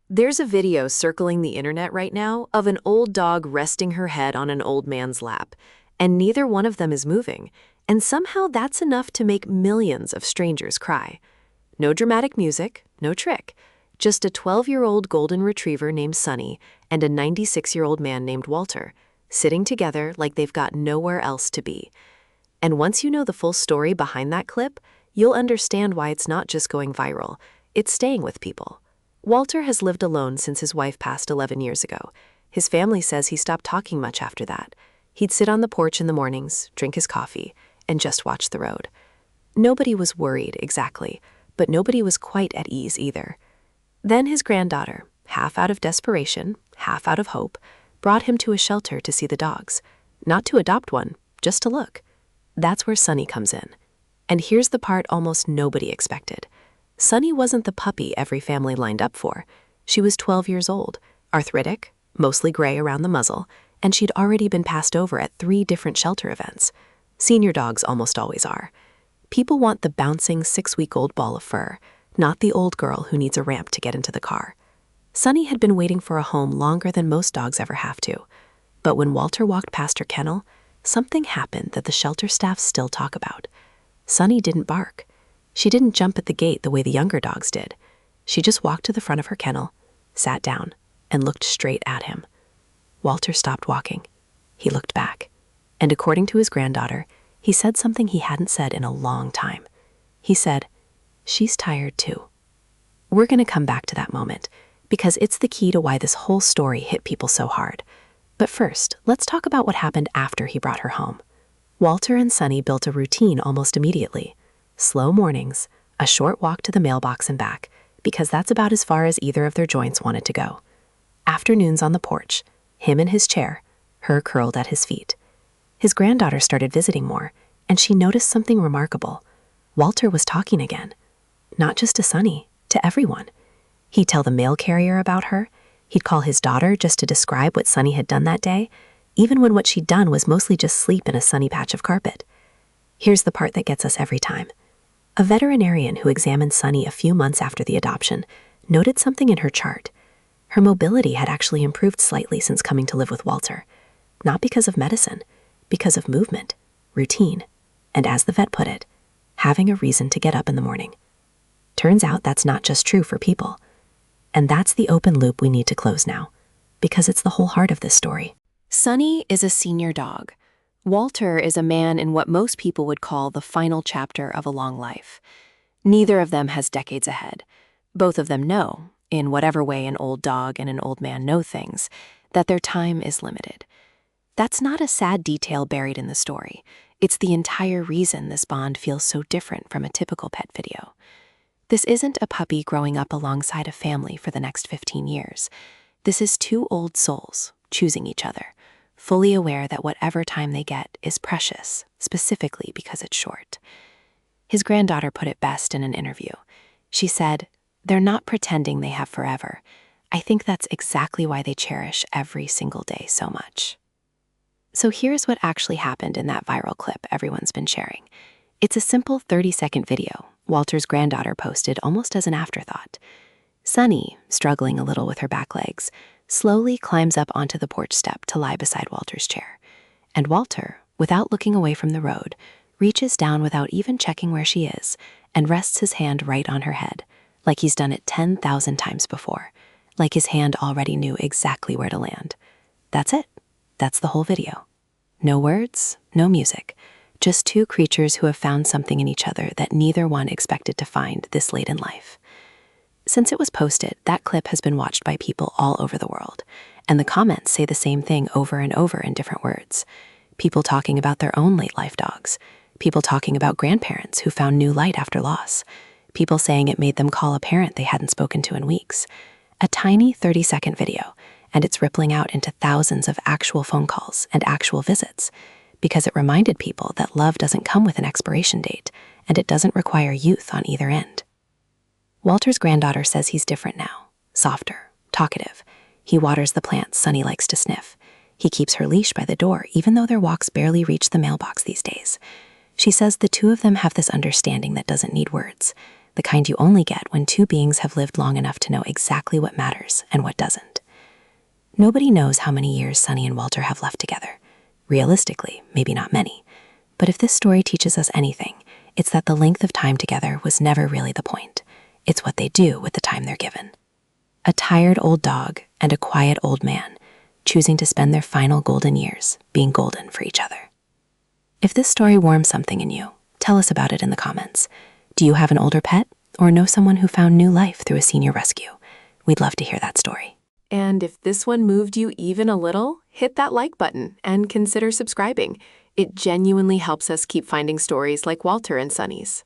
There's a video circling the internet right now of an old dog resting her head on an old man's lap, and neither one of them is moving, and somehow that's enough to make millions of strangers cry. No dramatic music, no trick, just a 12-year-old golden retriever named Sunny and a 96-year-old man named Walter, sitting together like they've got nowhere else to be. And once you know the full story behind that clip, you'll understand why it's not just going viral, it's staying with people. Walter has lived alone since his wife passed 11 years ago. His family says he stopped talking much after that. He'd sit on the porch in the mornings, drink his coffee, and just watch the road. Nobody was worried, exactly, but nobody was quite at ease either. Then his granddaughter, half out of desperation, half out of hope, brought him to a shelter to see the dogs. Not to adopt one, just to look. That's where Sunny comes in. And here's the part almost nobody expected. Sunny wasn't the puppy every family lined up for. She was 12 years old, arthritic, mostly gray around the muzzle, and she'd already been passed over at 3 different shelter events. Senior dogs almost always are. People want the bouncing 6-week-old ball of fur, not the old girl who needs a ramp to get into the car. Sunny had been waiting for a home longer than most dogs ever have to. But when Walter walked past her kennel, something happened that the shelter staff still talk about. Sunny didn't bark. She didn't jump at the gate the way the younger dogs did. She just walked to the front of her kennel, sat down, and looked straight at him. Walter stopped walking. He looked back. And according to his granddaughter, he said something he hadn't said in a long time. He said, "She's tired too." We're going to come back to that moment, because it's the key to why this whole story hit people so hard. But first, let's talk about what happened after he brought her home. Walter and Sunny built a routine almost immediately. Slow mornings, a short walk to the mailbox and back, because that's about as far as either of their joints wanted to go. Afternoons on the porch, him in his chair, her curled at his feet. His granddaughter started visiting more, and she noticed something remarkable. Walter was talking again. Not just to Sunny, to everyone. He'd tell the mail carrier about her. He'd call his daughter just to describe what Sunny had done that day, even when what she'd done was mostly just sleep in a sunny patch of carpet. Here's the part that gets us every time. A veterinarian who examined Sunny a few months after the adoption noted something in her chart. Her mobility had actually improved slightly since coming to live with Walter. Not because of medicine, because of movement, routine, and as the vet put it, having a reason to get up in the morning. Turns out that's not just true for people. And that's the open loop we need to close now, because it's the whole heart of this story. Sunny is a senior dog. Walter is a man in what most people would call the final chapter of a long life. Neither of them has decades ahead. Both of them know, in whatever way an old dog and an old man know things, that their time is limited. That's not a sad detail buried in the story. It's the entire reason this bond feels so different from a typical pet video. This isn't a puppy growing up alongside a family for the next 15 years. This is 2 old souls choosing each other, fully aware that whatever time they get is precious, specifically because it's short. His granddaughter put it best in an interview. She said, "They're not pretending they have forever. I think that's exactly why they cherish every single day so much." So here's what actually happened in that viral clip everyone's been sharing. It's a simple 30-second video Walter's granddaughter posted almost as an afterthought. Sunny, struggling a little with her back legs, slowly climbs up onto the porch step to lie beside Walter's chair. And Walter, without looking away from the road, reaches down without even checking where she is and rests his hand right on her head, like he's done it 10,000 times before, like his hand already knew exactly where to land. That's it. That's the whole video. No words, no music, just 2 creatures who have found something in each other that neither one expected to find this late in life. Since it was posted, that clip has been watched by people all over the world, and the comments say the same thing over and over in different words. People talking about their own late-life dogs, people talking about grandparents who found new light after loss, people saying it made them call a parent they hadn't spoken to in weeks. A tiny 30-second video, and it's rippling out into thousands of actual phone calls and actual visits, because it reminded people that love doesn't come with an expiration date, and it doesn't require youth on either end. Walter's granddaughter says he's different now, softer, talkative. He waters the plants Sunny likes to sniff. He keeps her leash by the door, even though their walks barely reach the mailbox these days. She says the 2 of them have this understanding that doesn't need words. the kind you only get when two beings have lived long enough to know exactly what matters and what doesn't. Nobody knows how many years Sunny and Walter have left together. Realistically, maybe not many. But if this story teaches us anything, it's that the length of time together was never really the point. It's what they do with the time they're given. A tired old dog and a quiet old man, choosing to spend their final golden years being golden for each other. If this story warms something in you, tell us about it in the comments. Do you have an older pet or know someone who found new life through a senior rescue? We'd love to hear that story. And if this one moved you even a little, hit that like button and consider subscribing. It genuinely helps us keep finding stories like Walter and Sunny's.